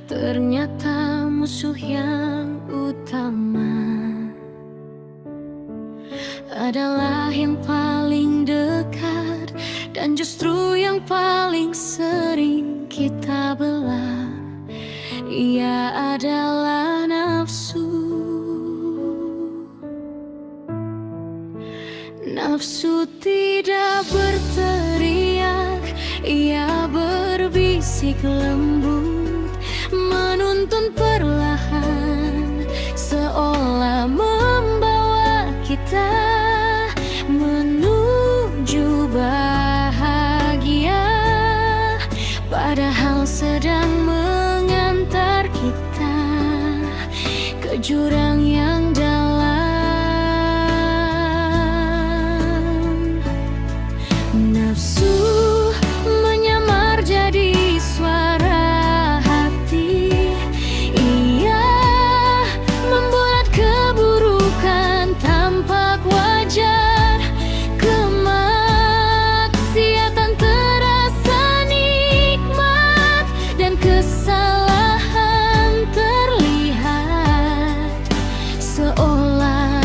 Ternyata musuh yang utama adalah yang paling dekat, dan justru yang paling sering kita belah. Ia adalah nafsu. Nafsu tidak berteriak, ia berbisik lembut, menuntun perlahan, seolah membawa kita menuju bahagia, padahal sedang mengantar kita ke jurang yang dalam. Nafsu menyamar jadi suara hati, ia membuat keburukan tampak wajar, kemaksiatan terasa nikmat, dan kesalahan terlihat seolah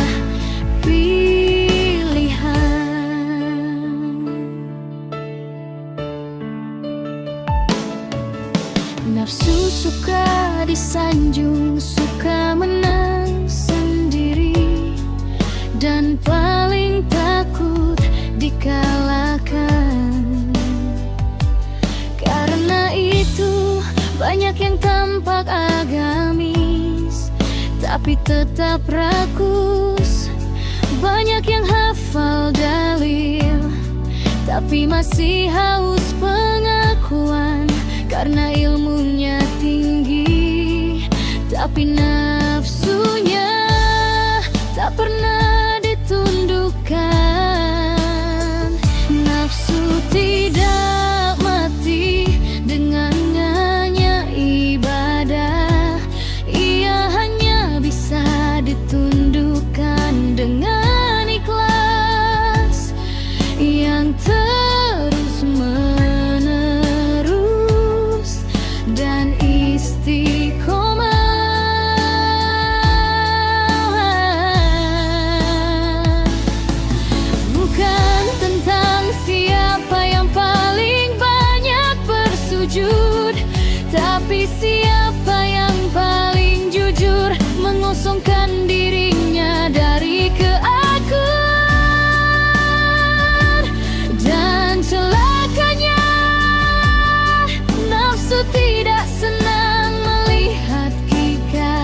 nafsu suka disanjung, suka menang sendiri, dan paling takut dikalahkan. Karena itu banyak yang tampak agamis, tapi tetap rakus. Banyak yang hafal dalil, tapi masih haus pengakuan. Karena ilmunya tinggi, tapi nafsunya tak pernah ditundukkan. Nafsu tidak mati dengan hanya ibadah, ia hanya bisa ditundukkan dengan ikhlas yang terus dan istiqomah. Bukan tentang siapa yang paling banyak bersujud, tapi siapa yang paling jujur mengosongkan dirinya dari keakuan. Dan celakanya nafsu tidak senang melihat kita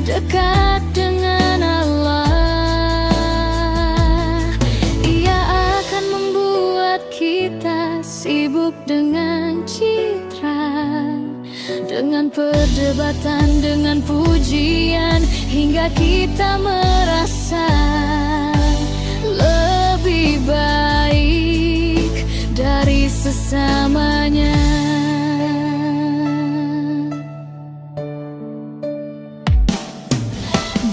dekat dengan Allah. Ia akan membuat kita sibuk dengan citra, dengan perdebatan, dengan pujian, hingga kita merasa lebih baik dari sesamanya.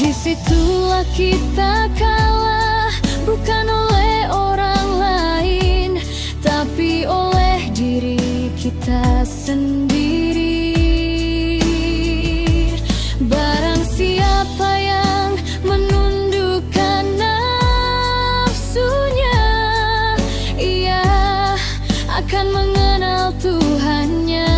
Disitulah kita kalah, bukan oleh orang lain, tapi oleh diri kita sendiri. Barang siapa yang menundukkan nafsunya, ia akan mengenal Tuhannya.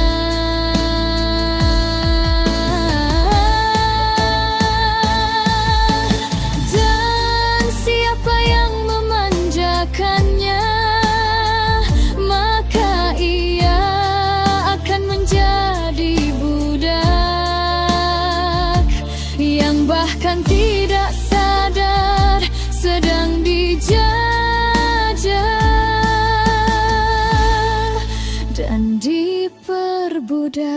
Dan siapa yang memanjakannya, maka ia akan menjadi budak yang bahkan tidak sadar sedang dijajah dan diperbudak.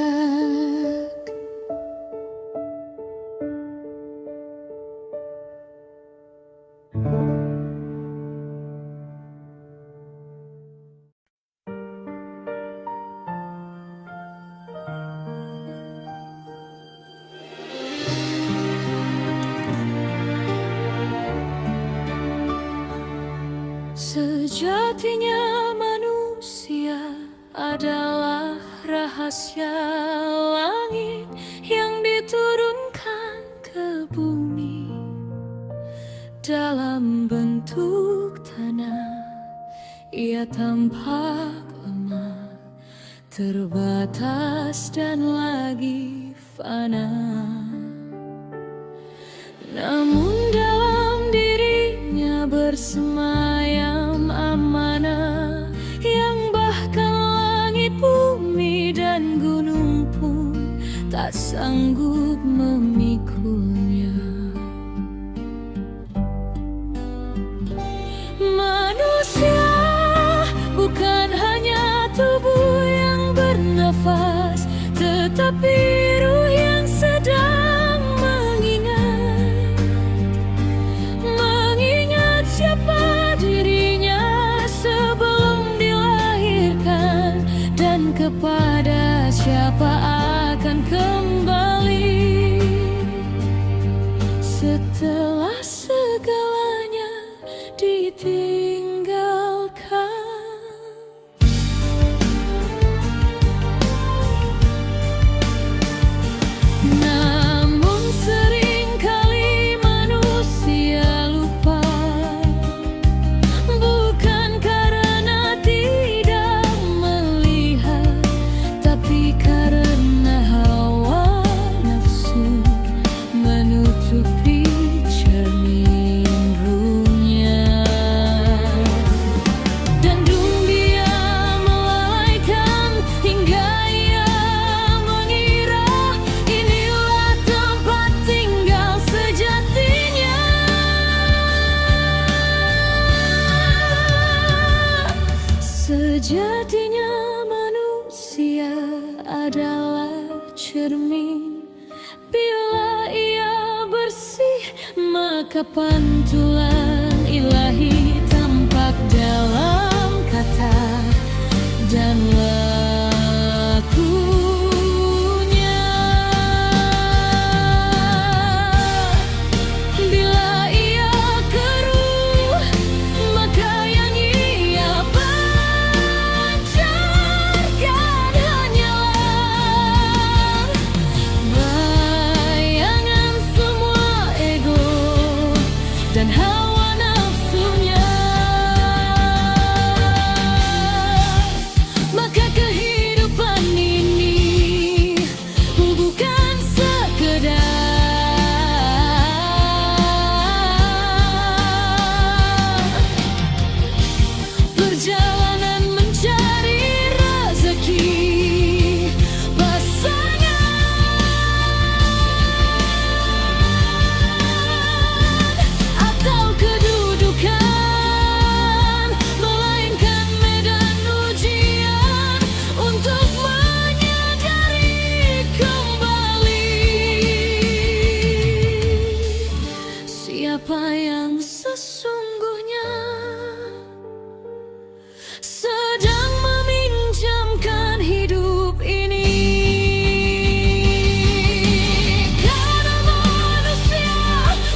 Sejatinya manusia adalah rahasia rahasia langit yang diturunkan ke bumi dalam bentuk tanah. Ia tampak lemah, terbatas dan lagi fana. Namun dalam dirinya bersemayam amanah yang bahkan langit, bumi dan gunung pun tak sanggup memikulnya. Manusia bukan hanya tubuh yang bernafas, tetapi ruh yang sedang mengingat siapa dirinya sebelum dilahirkan, dan kepada siapa akan kembali setelah segalanya ditinggalkan. Namun seringkali manusia lupa, bukan karena tidak melihat, tapi karena hawa nafsu menutupi cermin ruhnya. Dan dunia melalaikan hingga ia mengira inilah tempat tinggal sejatinya. Sejatinya manusia adalah cermin. Bila ia bersih, maka pantulan ilahi tampak dalam kata dan lakunya. Bila ia keruh, maka yang ia pancarkan hanyalah bayangan semua ego dan hawa nafsunya. Maka kehidupan ini bukan sekedar perjalanan mencari rezeki pasangan atau kedudukan, melainkan medan ujian untuk menyadari kembali siapa yang sesungguhnya sedang meminjamkan hidup ini. Karena manusia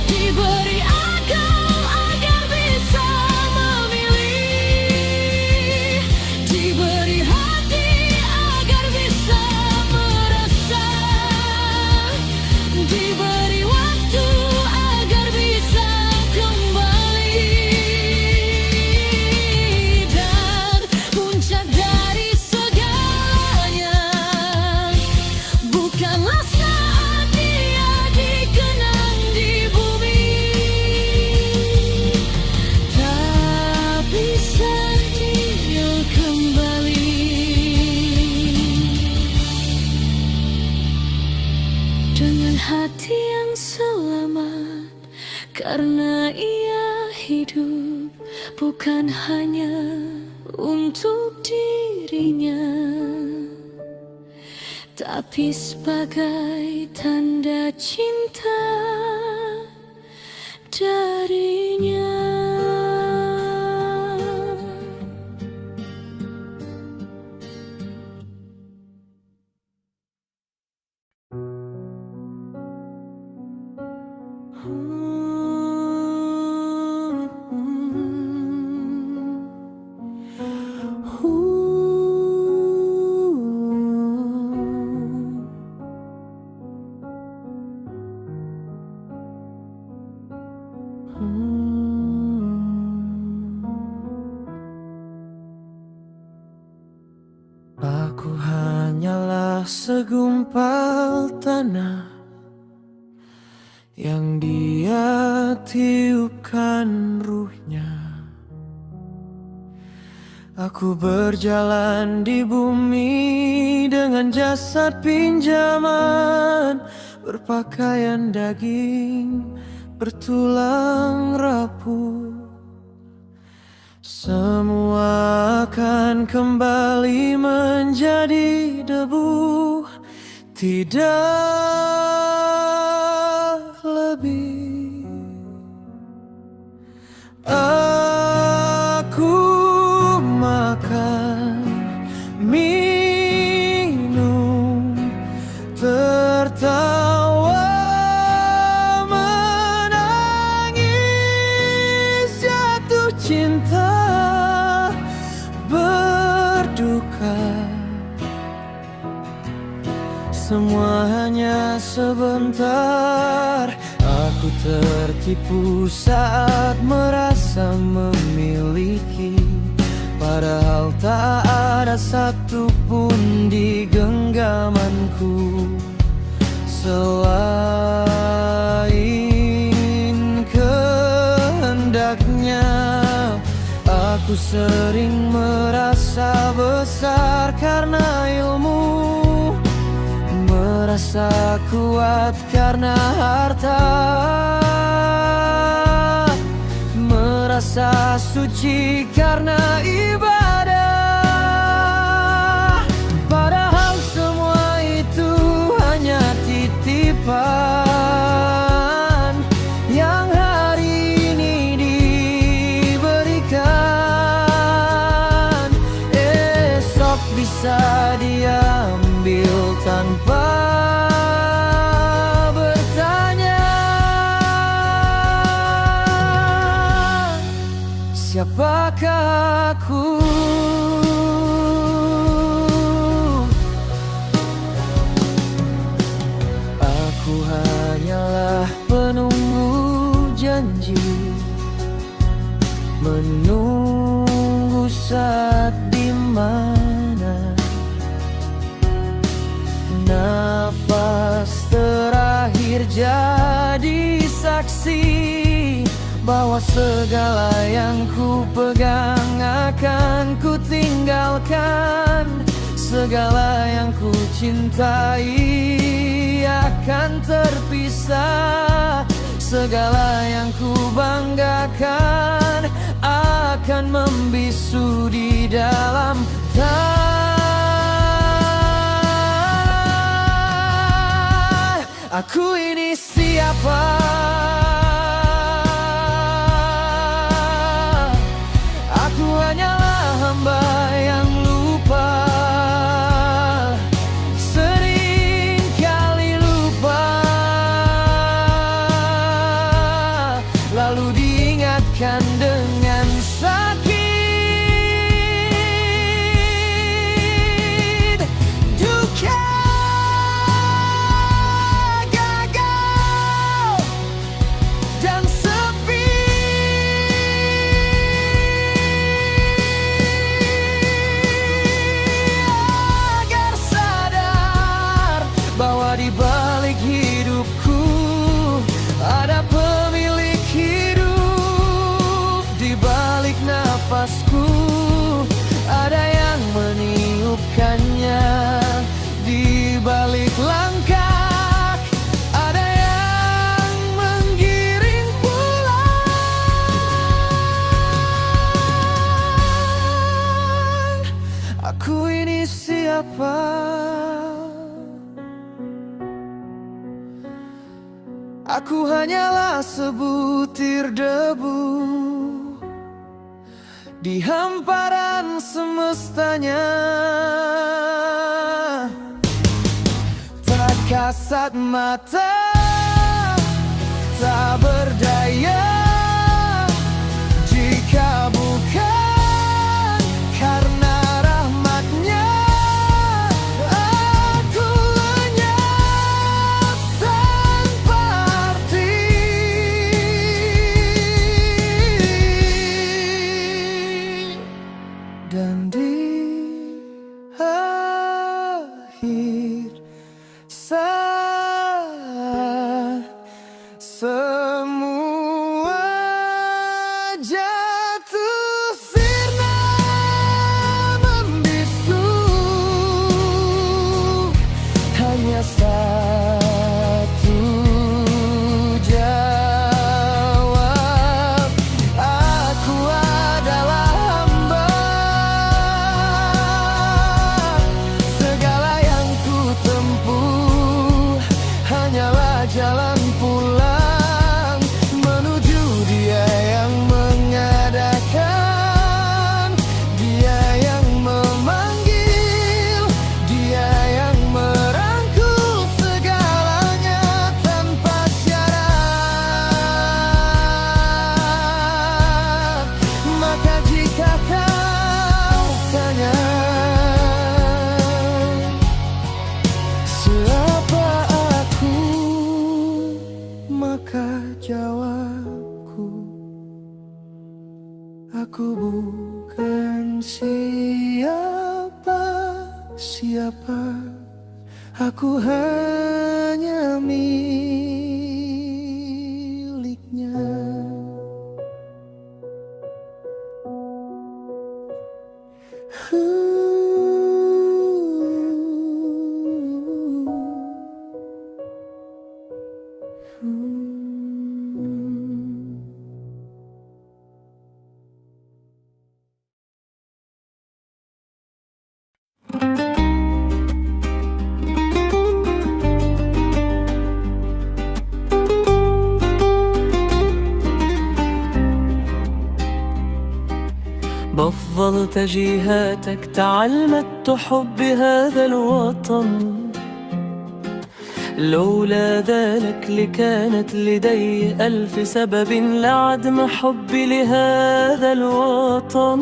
diberi akal agar bisa memilih, diberi hati agar bisa merasa, diberi waktu agar bisa kembali. Dan puncak dari segalanya bukanlah saat dia dikenang di bumi, tapi saat dia kembali dengan hati yang selamat. Karena ia hidup bukan hanya untuk dirinya, tapi sebagai tanda cinta darinya. segumpal tanah yang dia tiupkan ruhnya. Aku berjalan di bumi dengan jasad pinjaman, berpakaian daging, bertulang rapuh. Semua akan kembali menjadi debu, tidak lebih. Aku makan, minum, tertawa, menangis, jatuh cinta, berduka. Semua hanya sebentar. Aku tertipu saat merasa memiliki, padahal tak ada satupun di genggamanku selain kehendaknya. Aku sering merasa besar karena ilmu, merasa kuat karena harta, merasa suci karena ibadah. Padahal semua itu hanya titipan yang hari ini diberikan, esok bisa diambil tanpa bertanya. Siapakah aku? Aku hanyalah penunggu janji, menunggu saat dimana nafas terakhir jadi saksi bahwa segala yang ku pegang akan ku tinggalkan, segala yang ku cintai akan terpisah, segala yang ku banggakan akan membisu di dalam tanah. Aku ini siapa? Aku hanyalah hamba yang lupa, sering kali lupa, lalu diingatkan dengan sakit, duka, gagal, dan sepi. Agar sadar bahwa di balik hidupku ada pemilik hidup, di balik nafasku ada yang meniupkannya, di balik langkah ada yang menggiring pulang. Aku ini siapa? Aku hanyalah sebutir debu di hamparan semestanya, tak kasat mata, tak berdaya, jika bukan karena rahmatnya. Aku lenyap tanpa arti, dan di akhir satu jawab, aku adalah hamba. Segala yang ku tempuh hanyalah jalan pulang menuju Dia yang mengadakan, Dia yang memanggil, Dia yang merangkul segalanya tanpa syarat. Maka jika kau tanya, siapa aku? Maka jawabku, aku bukan siapa-siapa. Aku hanya miliknya. بفضل تجيهاتك تعلمت حب هذا الوطن، لولا ذلك لكانت لدي ألف سبب لعدم حبي لهذا الوطن.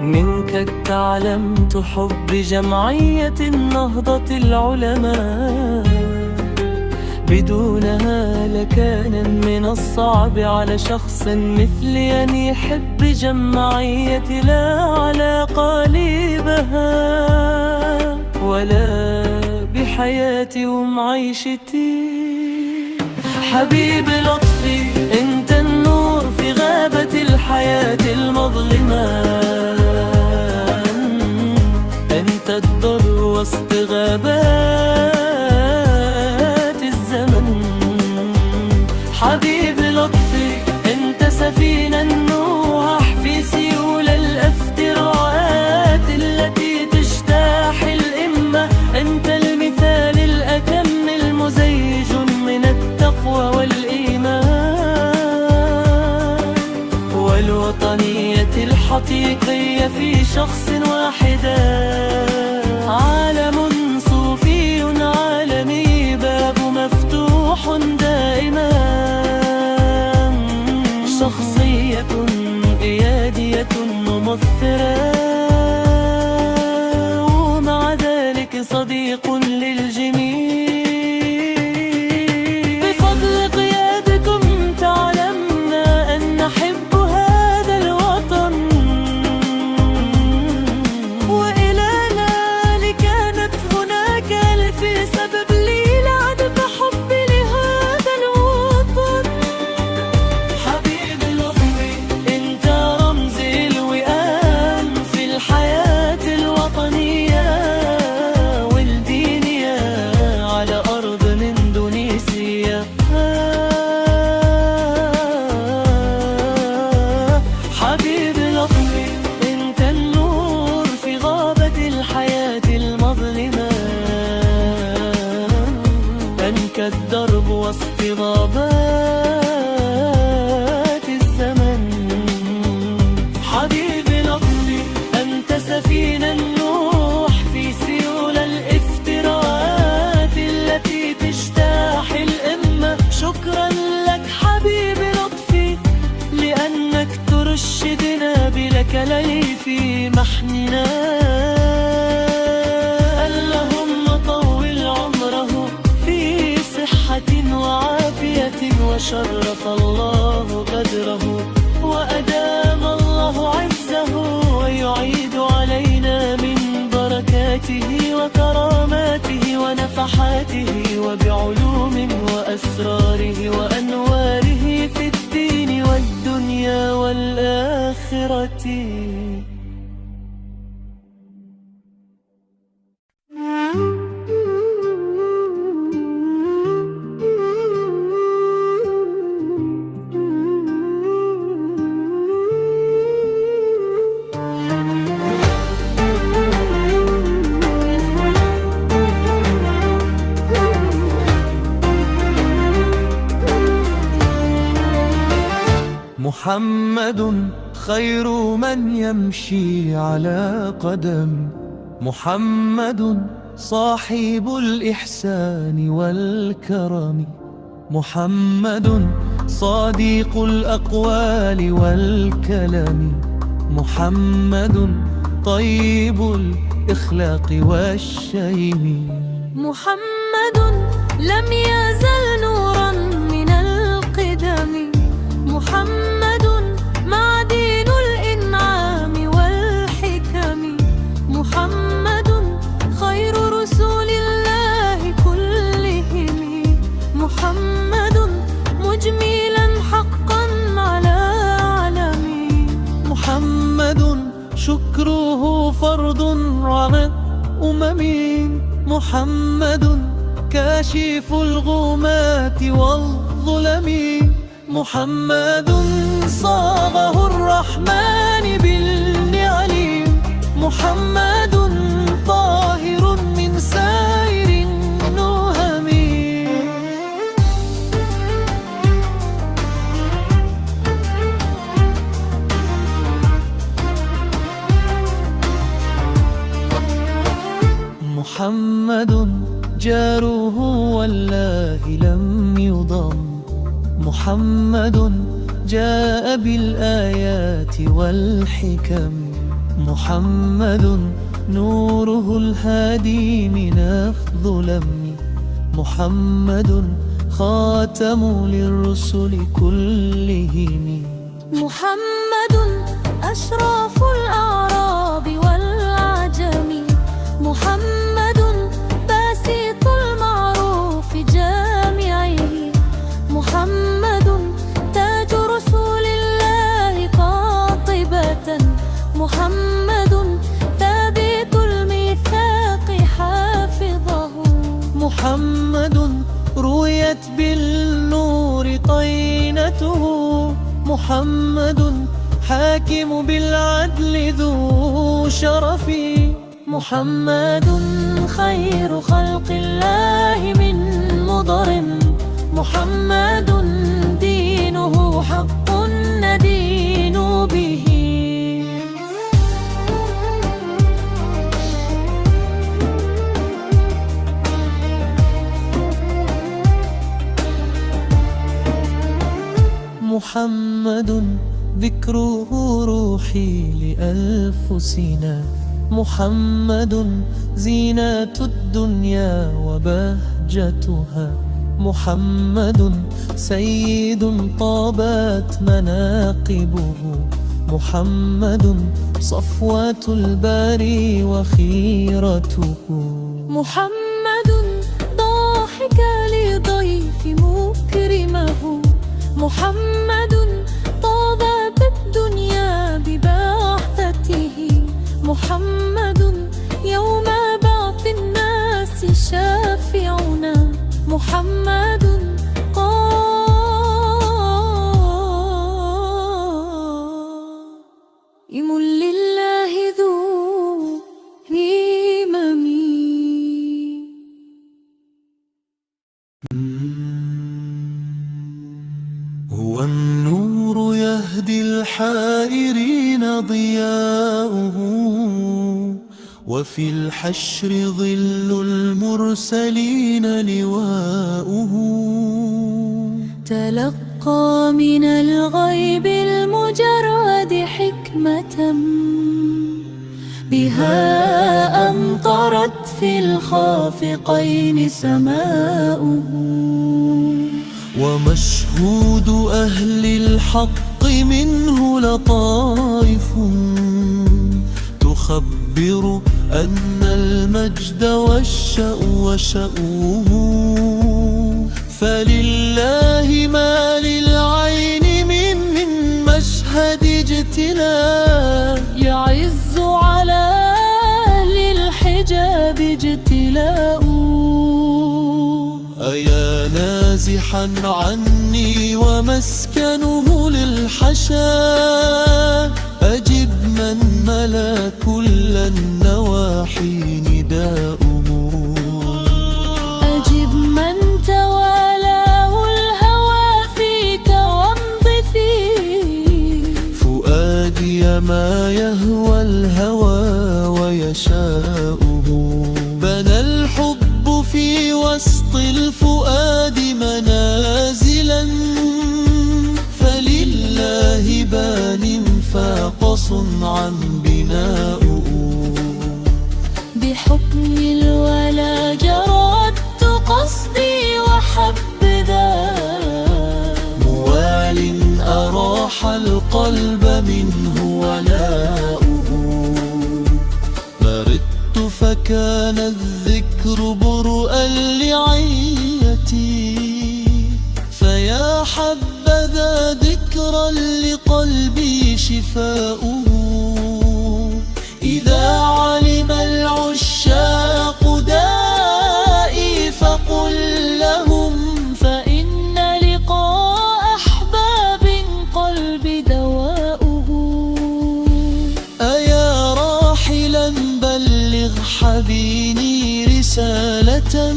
منك تعلمت حب جمعية النهضة العلماء، بدونها لكان من الصعب على شخص مثلي أن يحب جمعية لا علاقة لي بها ولا بحياتي ومعيشتي. حبيب لطفي انت النور في غابة الحياة المظلمة، انت الضر وسط غابات الزمن. حبيب لطفي انت سفينة النوح في سيول الافتراءات التي تجتاح الإمة، انت المثال الأتم المزيج من التقوى والإيمان والوطنية الحقيقية في شخص واحد. عالم صوفي عالمي باب مفتوح دائما، شخصية قيادية ممثلة، ومع ذلك صديق للجميع. بفضل قيادكم تعلمنا أن نحب هذا الوطن، وإلى ذلك كانت هناك ألف سبب لي لعدم حبي لهذا الوطن. حبيب لطفي انت رمز الوئام في الحياة الوطنية والدينية على أرض اندونيسيا. حبيب لطفي انت النور في غابة الحياة المظلمة، أنك الدرب وسط غابات الزمن. حبيب لطفي أنت سفينة النوح في سيول الافتراءات التي تجتاح الإمة. شكرا لك حبيب لطفي لأنك ترشدنا بلك لي في محننا. اللهم طول عمره في صحة وعافية، وشرف الله قدره وأدام الله عزه، ويعيد علينا من بركاته وكراماته ونفحاته وبعلوم وأسراره وأنواره في الدين والدنيا والآخرة. محمد خير من يمشي على قدم، محمد صاحب الإحسان والكرم، محمد صادق الأقوال والكلام، محمد طيب الإخلاق والشيم. محمد لم يزل نورا من القدم، محمد معدن الإنعام والحكم، محمد خير رسول الله كلهم، محمد مجملا حقا على علم، محمد شكره فرض على الأمم، محمد كاشف الغمات والظلم، محمد صاغه الرحمن بالنعل، محمد طاهر من سائر النهم. محمد جاره والله لم يضم، محمد جاء بالآيات والحكم، محمد نوره الهادي من الظلم، محمد خاتم للرسل كلهم. محمد أشراف الأعراب والعجم، محمد باسط المعروف جامعه، محمد تاج رسول الله قاطبة، محمد ثابت الميثاق حافظه، محمد رويت بالنور طينته، محمد حاكم بالعدل ذو شرف، محمد خير خلق الله من مضر، محمد دينه حق ندين به. محمد ذكره روحي لأنفسنا، محمد زينة الدنيا وبهجتها، محمد سيد طابت مناقبه، محمد صفوة الباري وخيرته، محمد ضاحك لضيف مكرمه، محمد طابت الدنيا ببعثته، محمد يوم بعث الناس شافعنا، محمد قائم لله ذو همم. هو النور يهدي الحائرين ضياؤه، وفي الحشر ظل المرسلين لواؤه، تلقى من الغيب المجرد حكمة، بها أمطرت في الخافقين سماؤه، ومشهود أهل الحق منه لطائف، تخبر أن المجد والشأو شأوه، فلله ما للعين من مشهد اجتلاء، يعز على أهل الحجاب اجتلاء. أيا نازحا عني ومسكنه للحشا، أجب من ملا كل النواحي نداؤه، أجب من توالاه الهوى فيك وامض فيه، وسط الفؤاد منازلا، فلله بان فاق صنعا بناؤه. بحكم الولا جردت قصدي وحبذا، موال أراح القلب منه ولاؤه. مردت فكان الذكر برؤا لعيتي، فيا حبذا ذكرا لقلبي شفاؤه. إذا علم العشاق دائي فقل لهم، فإن لقاء أحباب قلب دواؤه. أيا راحلا بلغ حبيني رسالة،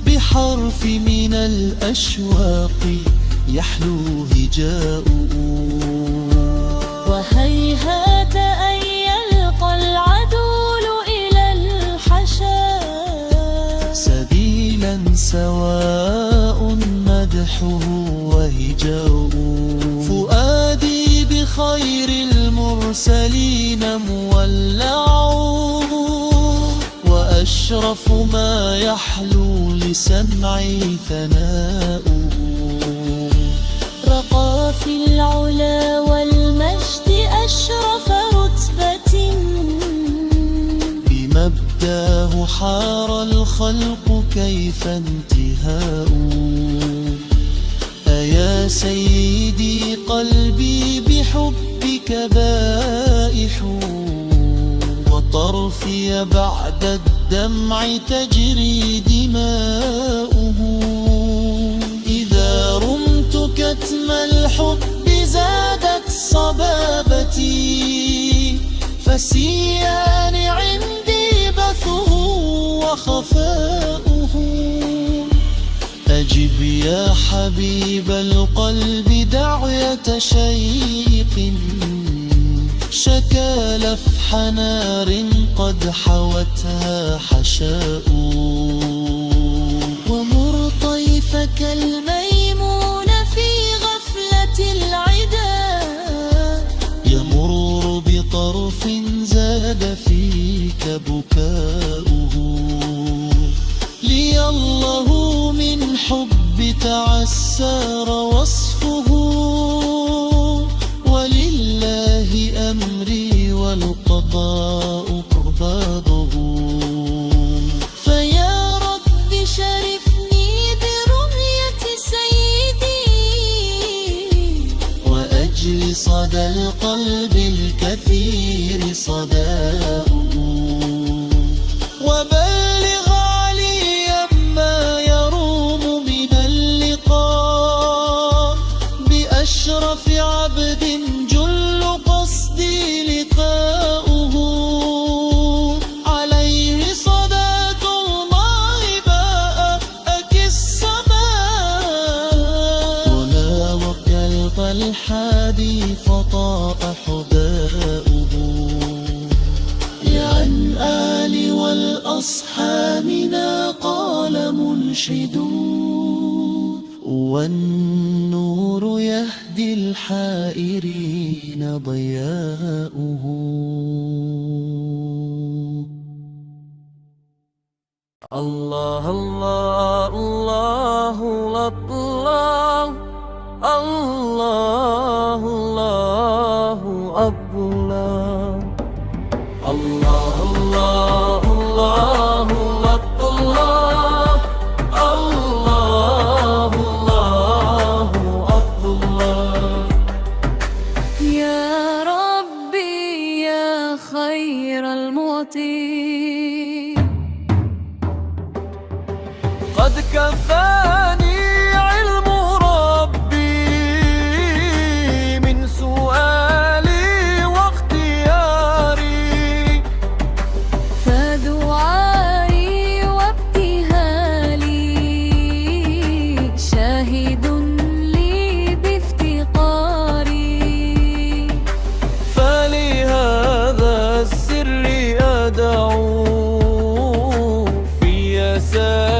بحرف من الأشواق يحلو هجاؤه. وهيهات أن يلقى العدول إلى الحشا، سبيلا سواء مدحه وهجاؤه. فؤادي بخير المرسلين مولع، وأشرف ما يحلو لسمعي ثناؤه. رقى في العلا والمجد أشرف رتبة، بمبداه حار الخلق كيف انتهاؤه. أيا سيدي قلبي بحبك بائح، وطرفي بعد الدمع تجري دماؤه. إذا رمت كتم الحب زادت صبابتي، فسيان عندي بثه وخفاؤه. أجب يا حبيب القلب دعية شيق، شكا لفح نار قد حوتها حشاء. ومر طيفك الميمون في غفلة العدا، يمر بطرف زاد فيك بكاؤه. لي الله من حب تعسار وصفه، ولله أمري والقضاء قضاضه. فيا رب شرفني برؤية سيدي، وأجل صدى القلب الكثير صداؤه. وبلغ عليا ما يروم من اللقاء، بأشرف عبد جل قصدي لقاؤه. عليه صلاة الله باء أكي السماء، وناوك الحادي فطاء حباؤه. عن آل والأصحابنا قال منشدون، والنور يهدي الحائرين ضياؤه. الله الله الله الله الله الله الله الله الله الله الله الله الله. يا ربي يا خير المعطين، قد كفاني علم ربي من سؤالي واختياري، فدعائي وابتهالي شاهد لي بافتقاري. فلهذا السر أدعو في يساري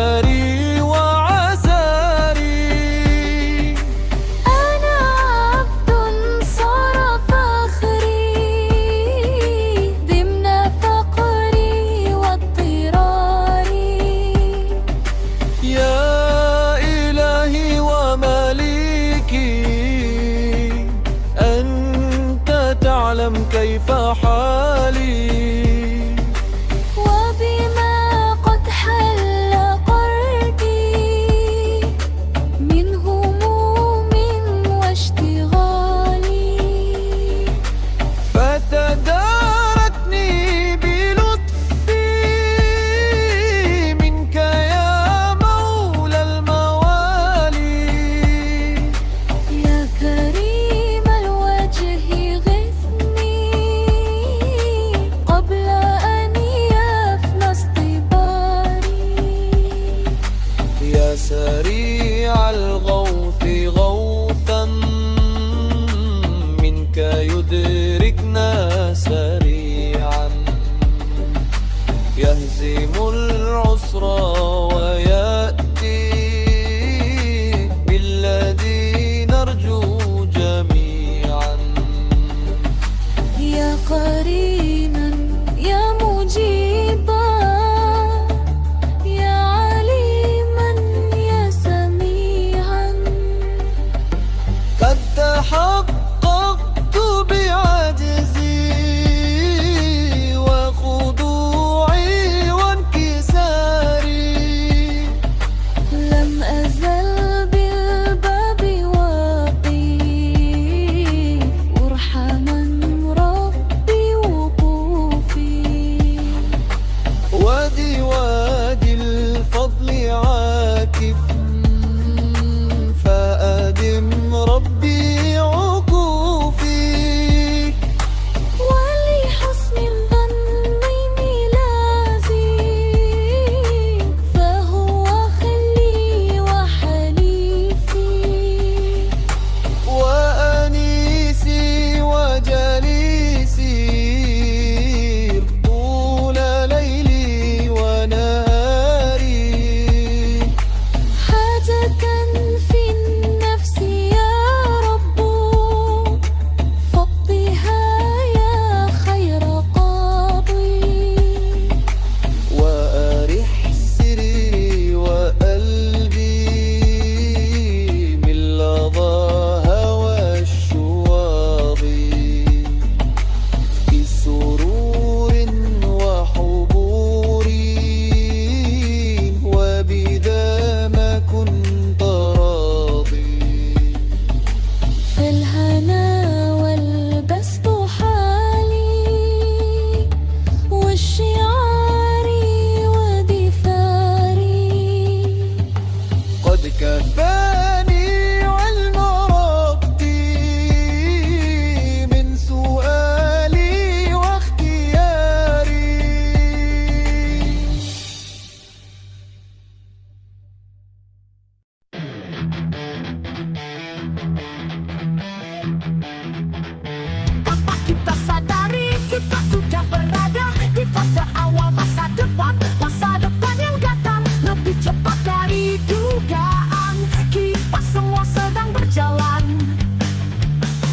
كيف حالي وبما قد حل قلبي من هموم واشتغالي فتداركني بلطفي منك يا مولى الموالي يا كريم الوجه غثني قبل أن يفنى اصطباري يا سريع الغوث غوثا منك يدركنا سريعا يهزم العسر ويأتي بالذي نرجو جميعا يا قرينا يا مجيبا يا عليما يا سميعا قد تحققت بعجزي وخضوعي وانكساري لم أزل بالباب واقف أرحما ربي وقوفي وادي الفضل عاكف فأدم ربي عكوفي ولحسن الظنين لازم فهو خلي وحليفي وأنيسي وجليسي طول ليلي ونهاري حاجة في النفس يا رب فاقضها يا خير قاضي وأرح سري وقلبي من لظاها والشواظي بسرور وحبور وبذا ما كنت راضي فالهنا والبسط حالي والشعار ودثاري قد كفاني علم ربي من سؤالي واختياري Tanpa kita sadari, kita sudah berada di fase awal masa depan yang datang lebih cepat dari dugaan. Kita semua sedang berjalan,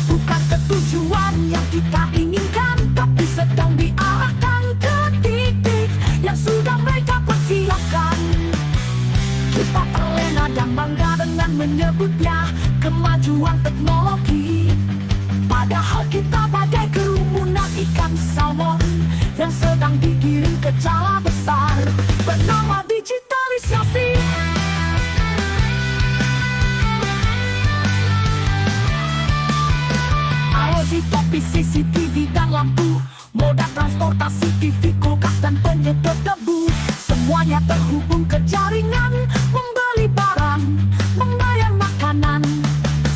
bukan ke tujuan yang kita inginkan, tapi sedang diarahkan ke titik yang sudah mereka persiapkan. Kita terlena dan bangga dengan menyebutnya kemajuan teknologi, padahal kita bagai kerumunan ikan salmon yang sedang digiring ke jala besar bernama digitalisasi. IoT, topi, CCTV dan lampu, moda transportasi, TV, kulkas dan penyedot debu, semuanya terhubung ke jaringan. Membeli barang, membayar makanan,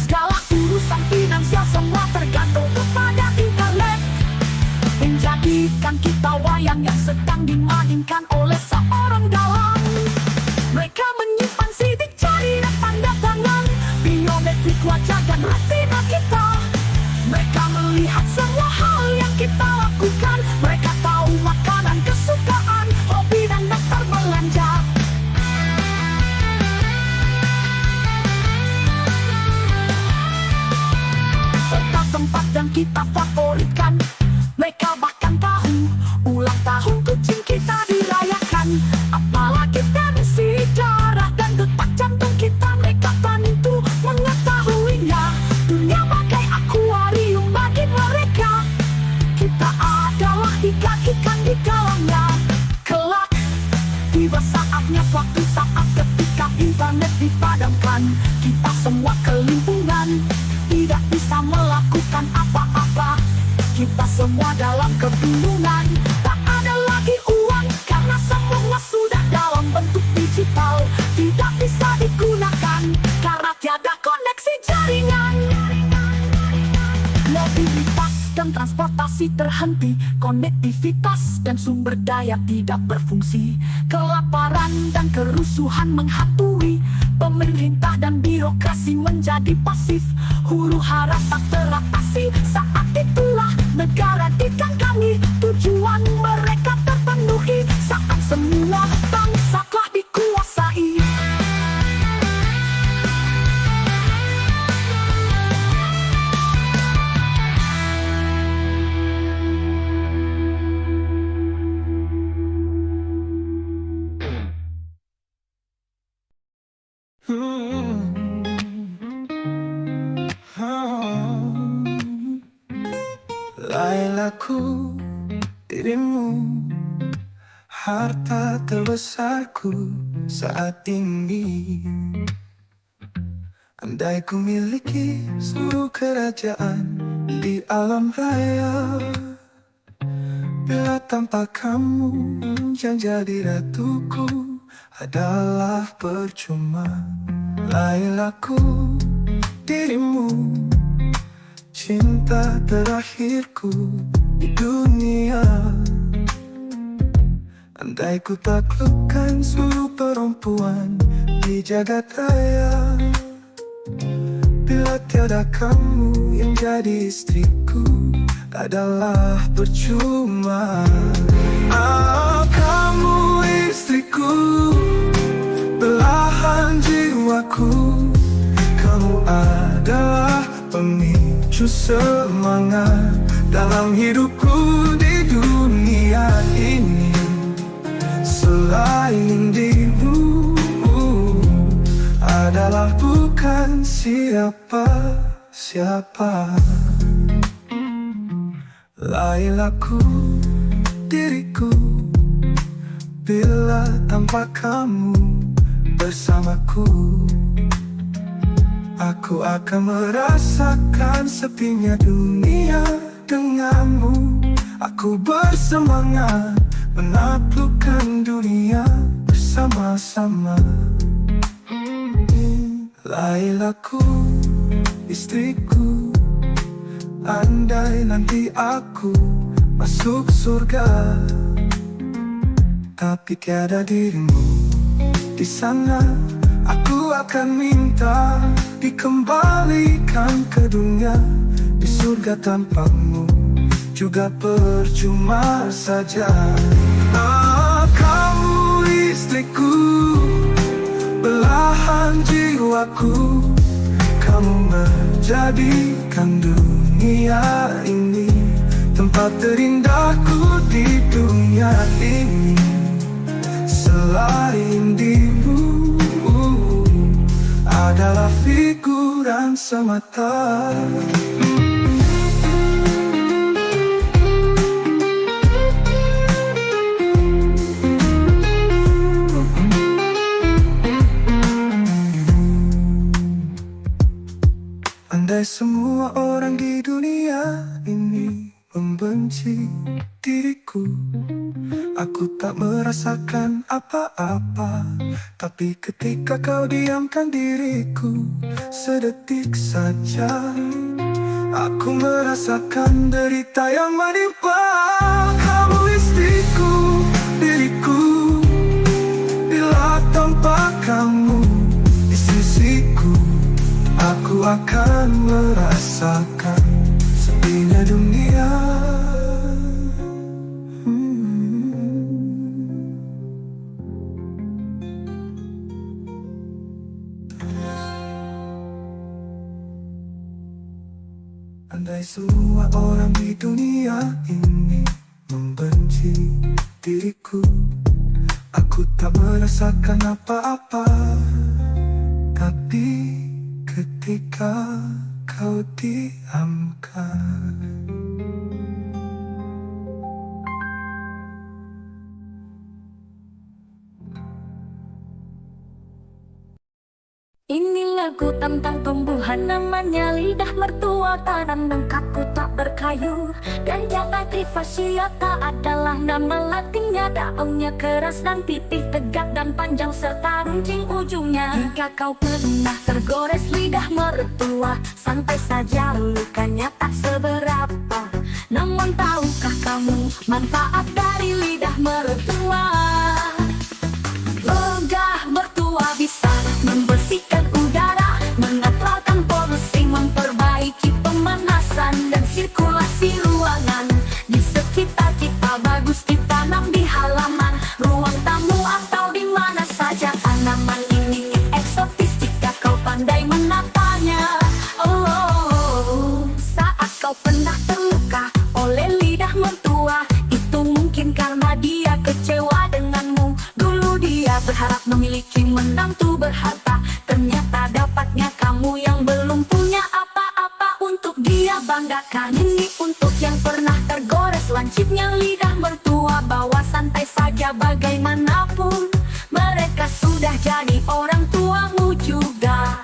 segala urusan finansial semua tergantung kepada internet, menjadikan kita wayang yang sedang dimainkan oleh seorang dalang. Mereka menyimpan sidik jari dan tanda tangan, biometrik wajah dan retina kita. Mereka melihat semua hal yang kita lakukan. Mereka tahu makanan kesukaan, hobi dan daftar belanja. Serta tempat yang kita favoritkan. Mereka bahkan tahu ulang tahun kucing kita dirayakan. Apalagi tensi darah dan detak jantung kita, mereka tentu mengetahuinya. Dunia bagai akuarium bagi mereka. Kita Saatnya suatu saat ketika internet dipadamkan, kita semua kelimpungan, tidak bisa melakukan apa-apa. Kita semua dalam kebingungan, tak ada lagi uang karena semua sudah dalam bentuk digital. Tidak bisa digunakan karena tiada koneksi jaringan. Mobilitas dan transportasi terhenti, konektivitas dan sumber daya tidak berfungsi. Kelaparan dan kerusuhan menghantui, pemerintah dan birokrasi menjadi pasif. Huru-hara tak teratasi, saat itulah negara dikangkangi, tujuan mereka terpenuhi. Saat semua bangsa telah dikuasai. Lailaku, dirimu, harta terbesarku saat ini. Andai ku miliki seluruh kerajaan di alam raya, bila tanpa kamu yang jadi ratuku adalah percuma. Lailaku, dirimu, cinta terakhirku di dunia. Andai ku taklukkan seluruh perempuan di jagat raya, bila tiada kamu yang jadi istriku adalah percuma. Kamu istriku, belahan jiwaku. Kamu adalah pemicu semangat dalam hidupku di dunia ini. Selain dirimu adalah bukan siapa-siapa. Lailaku, diriku, bila tanpa kamu bersamaku, aku akan merasakan sepinya dunia denganmu. Aku bersemangat menaklukkan dunia bersama-sama. Lailaku, istriku, andai nanti aku masuk surga, tapi tiada dirimu di sana, aku akan minta dikembalikan ke dunia. Di surga tanpamu juga percuma saja. Kamu istriku, belahan jiwaku. Kamu menjadikan dunia ini tempat terindahku di dunia ini. Selain dirimu adalah figuran semata. Andai semua orang di dunia ini membenci diriku, aku tak merasakan apa-apa. Tapi ketika kau diamkan diriku sedetik saja, aku merasakan derita yang menimpa. Kamu istriku, diriku, bila tanpa kamu di sisiku, aku akan merasakan sepinya dunia. Andai semua orang di dunia ini membenci diriku, aku tak merasakan apa-apa. Tapi ketika kau diamkan, lagu tentang tumbuhan namanya lidah mertua. Tanam lengkapku tak berkayu dan jangan trifasciata adalah nama latinnya. Daunnya keras dan pipih tegak dan panjang serta runcing ujungnya. Jika kau pernah tergores lidah mertua, santai saja lukanya tak seberapa. Namun tahukah kamu manfaat dari lidah mertua? Lidah mertua bisa membersihkan udara, menetralkan polusi, memperbaiki pemanasan dan sirkulasi ruangan. Di sekitar kita bagus ditanam di halaman, ruang tamu atau di mana saja. Tanaman ini eksotis jika kau pandai menatanya. Oh, saat kau pernah terluka oleh lidah mertua, itu mungkin karena dia kecewa denganmu. Dulu dia berharap memiliki menantu berharta, ternyata dapatnya kamu yang belum punya apa-apa untuk dia banggakan. Ini untuk yang pernah tergores lancipnya lidah mertua, bawa santai saja bagaimanapun mereka sudah jadi orang tuamu juga.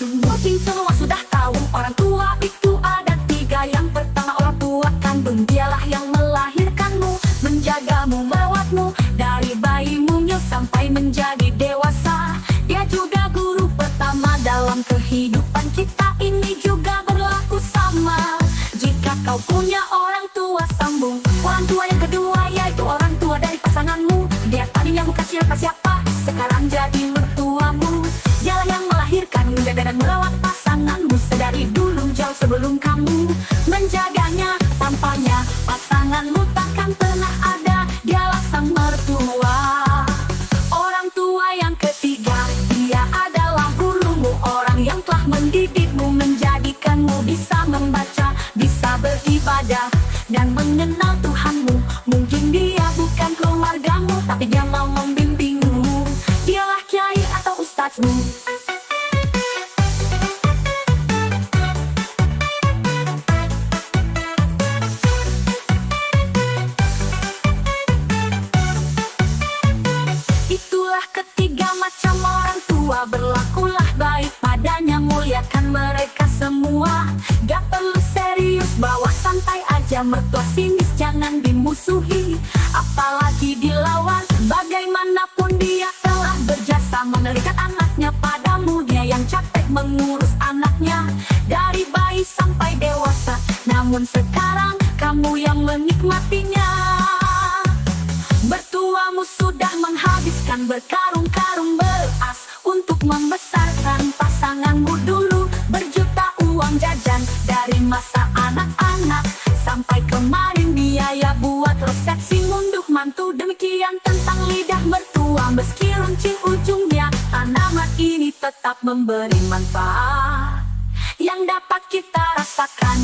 Mungkin semua sudah tahu orang tua itu ada tiga. Yang pertama orang tua kandung, dialah yang melahirkanmu, menjagamu, merawatmu dari bayi mungil sampai menjadi dewasa. Dia juga guru pertama dalam kehidupan kita, ini juga berlaku sama. Jika kau punya orang tua, sambung orang tua yang kedua, yaitu orang tua dari pasanganmu. Dia tadinya bukan siapa-siapa, sekarang jadi mertuamu. Dialah yang melahirkan, menjaga dan merawat pasanganmu sedari dulu, jauh sebelum kamu menjaganya. Tanpanya pasanganmu takkan pernah ada, dialah sang mertua. Orang tua yang ketiga, dia adalah gurumu, orang yang telah mendidikmu, menjadikanmu bisa membaca, bisa beribadah dan mengenal Tuhanmu. Mungkin dia bukan keluargamu, tapi dia mau membimbingmu. Dialah kiai atau ustadzmu. Itulah ketiga macam orang tua, berlakulah baik padanya, muliakan mereka semua. Gak perlu serius, bawa santai aja. Mertua sinis jangan dimusuhi, apalagi dilawan. Bagaimanapun dia telah berjasa memberikan anaknya padamu. Dia yang capek mengurus anaknya dari bayi sampai dewasa, namun sekarang kamu yang menikmatinya. Bertuamu sudah menghabiskan berkarung-karung beras untuk membesarkan pasanganmu dulu. Berjuta uang jajan dari masa anak-anak sampai kemarin biaya buat resepsi ngunduh mantu. Demikian tentang lidah mertua. Meski runcing ujungnya, tanaman ini tetap memberi manfaat yang dapat kita rasakan.